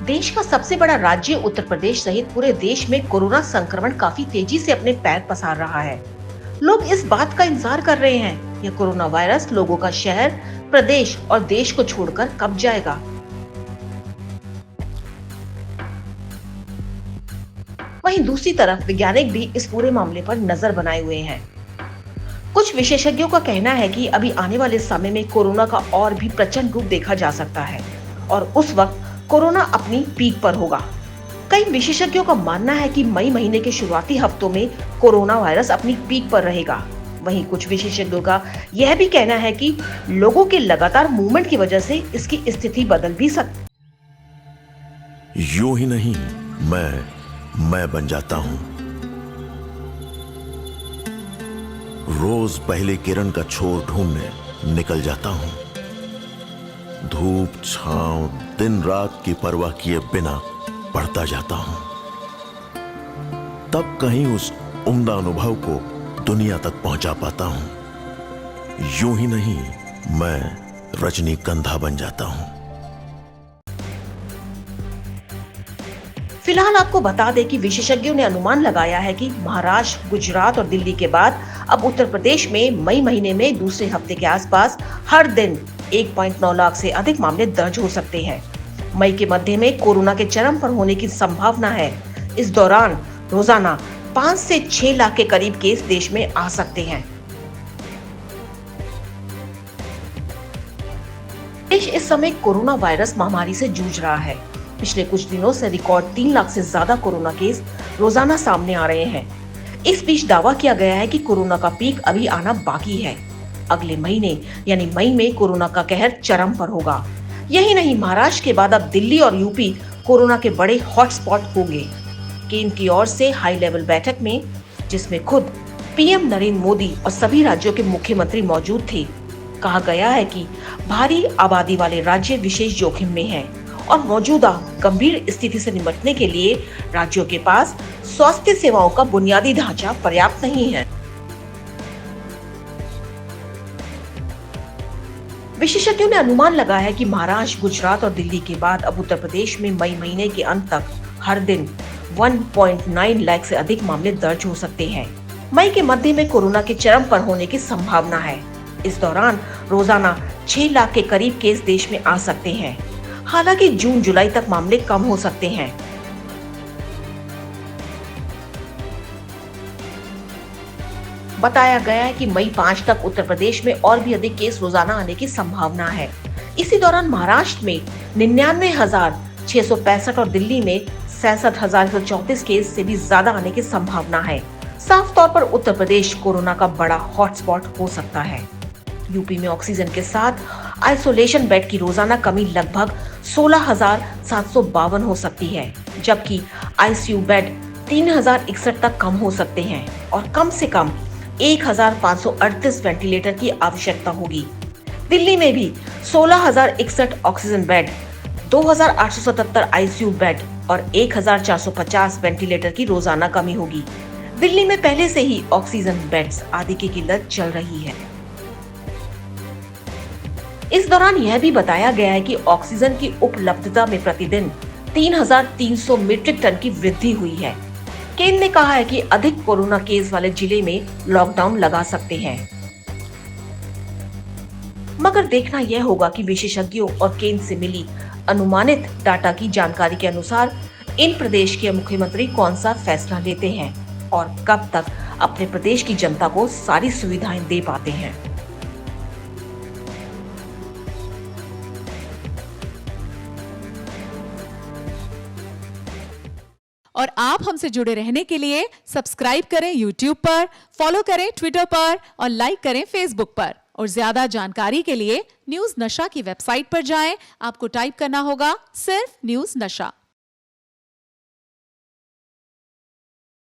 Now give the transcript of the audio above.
देश का सबसे बड़ा राज्य उत्तर प्रदेश सहित पूरे देश में कोरोना संक्रमण काफी तेजी से अपने पैर पसार रहा है। लोग इस बात का इंतजार कर रहे हैं, यह कोरोना वायरस लोगों का शहर, प्रदेश और देश को छोड़कर कब जाएगा। वहीं दूसरी तरफ वैज्ञानिक भी इस पूरे मामले पर नजर बनाए हुए हैं। कुछ विशेषज्ञों का कहना है कि अभी आने वाले समय में कोरोना का और भी प्रचंड रूप देखा जा सकता है और उस वक्त कोरोना अपनी पीक पर होगा। कई विशेषज्ञों का मानना है कि मई महीने के शुरुआती हफ्तों में कोरोना वायरस अपनी पीक पर रहेगा। वहीं कुछ विशेषज्ञों का यह भी कहना है कि लोगों के लगातार मूवमेंट की वजह से इसकी स्थिति बदल भी सकती। यूं ही नहीं, मैं बन जाता हूं। रोज पहले किरण का छोर ढूंढने निकल जाता हूं। धूप छांव दिन रात की परवाह किए बिना पढ़ता जाता हूं। तब कहीं उस उम्दा अनुभव को दुनिया तक पहुंचा पाता हूं। यूं ही नहीं, मैं रजनीगंधा बन जाता हूं। फिलहाल आपको बता दें कि विशेषज्ञों ने अनुमान लगाया है कि महाराष्ट्र, गुजरात और दिल्ली के बाद अब उत्तर प्रदेश में मई महीने में दूसरे हफ्ते के आसपास हर दिन 1.9 लाख से अधिक मामले दर्ज हो सकते हैं। मई के मध्य में कोरोना के चरम पर होने की संभावना है। इस दौरान रोजाना 5 से 6 लाख के करीब केस देश में आ सकते हैं। देश इस समय कोरोना वायरस महामारी से जूझ रहा है। पिछले कुछ दिनों से रिकॉर्ड 3 लाख से ज्यादा कोरोना केस रोजाना सामने आ रहे हैं। इस बीच दावा किया गया है कि कोरोना का पीक अभी आना बाकी है। अगले महीने यानी मई में कोरोना का कहर चरम पर होगा। यही नहीं, महाराष्ट्र के बाद अब दिल्ली और यूपी कोरोना के बड़े हॉटस्पॉट होंगे। केंद्र की ओर से हाई लेवल बैठक में, जिसमें खुद पीएम नरेंद्र मोदी और सभी राज्यों के मुख्यमंत्री मौजूद थे, कहा गया है कि भारी आबादी वाले राज्य विशेष जोखिम में हैं और मौजूदा गंभीर स्थिति से निपटने के लिए राज्यों के पास स्वास्थ्य सेवाओं का बुनियादी ढांचा पर्याप्त नहीं है। विशेषज्ञों ने अनुमान लगाया है कि महाराष्ट्र, गुजरात और दिल्ली के बाद अब उत्तर प्रदेश में मई महीने के अंत तक हर दिन 1.9 लाख से अधिक मामले दर्ज हो सकते हैं। मई के मध्य में कोरोना के चरम पर होने की संभावना है। इस दौरान रोजाना 6 लाख के करीब केस देश में आ सकते हैं। हालांकि जून जुलाई तक मामले कम हो सकते हैं। बताया गया है कि मई 5 तक उत्तर प्रदेश में और भी अधिक केस रोजाना आने की संभावना है। इसी दौरान महाराष्ट्र में 99,665 और दिल्ली में 66,134 केस से भी ज्यादा आने की संभावना है। साफ तौर पर उत्तर प्रदेश कोरोना का बड़ा हॉटस्पॉट हो सकता है। यूपी में ऑक्सीजन के साथ आइसोलेशन बेड की रोजाना कमी लगभग 16,752 हो सकती है, जबकि आईसीयू बेड 3,061 तक कम हो सकते हैं और कम से कम 1,538 वेंटिलेटर की आवश्यकता होगी। दिल्ली में भी 16,061 ऑक्सीजन बेड, 2,877 आईसीयू बेड और 1,450 वेंटिलेटर की रोजाना कमी होगी। दिल्ली में पहले से ही ऑक्सीजन बेड्स आदि की किल्लत चल रही है। इस दौरान यह भी बताया गया है कि ऑक्सीजन की उपलब्धता में प्रतिदिन 3,300 मीट्रिक टन की वृद्धि हुई है। केंद्र ने कहा है कि अधिक कोरोना केस वाले जिले में लॉकडाउन लगा सकते हैं, मगर देखना यह होगा कि विशेषज्ञों और केंद्र से मिली अनुमानित डाटा की जानकारी के अनुसार इन प्रदेश के मुख्यमंत्री कौन सा फैसला लेते हैं और कब तक अपने प्रदेश की जनता को सारी सुविधाएं दे पाते हैं। और आप हमसे जुड़े रहने के लिए सब्सक्राइब करें YouTube पर, फॉलो करें ट्विटर पर और लाइक करें Facebook पर। और ज्यादा जानकारी के लिए न्यूज नशा की वेबसाइट पर जाएं। आपको टाइप करना होगा सिर्फ न्यूज नशा।